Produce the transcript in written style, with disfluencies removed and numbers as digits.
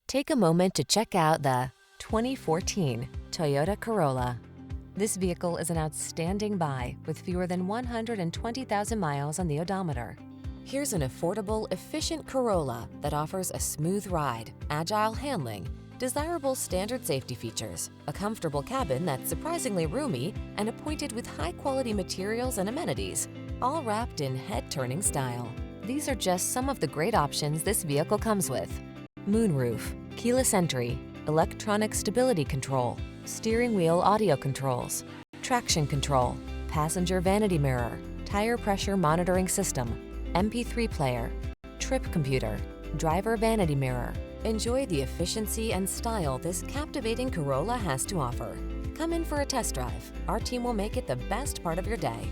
Take a moment to check out the 2014 Toyota Corolla. This vehicle is an outstanding buy with fewer than 120,000 miles on the odometer. Here's an affordable, efficient Corolla that offers a smooth ride, agile handling, desirable standard safety features, a comfortable cabin that's surprisingly roomy, and appointed with high-quality materials and amenities, all wrapped in head-turning style. These are just some of the great options this vehicle comes with: moonroof, keyless entry, electronic stability control, steering wheel audio controls, traction control, passenger vanity mirror, tire pressure monitoring system, MP3 player, trip computer, driver vanity mirror. Enjoy the efficiency and style this captivating Corolla has to offer. Come in for a test drive. Our team will make it the best part of your day.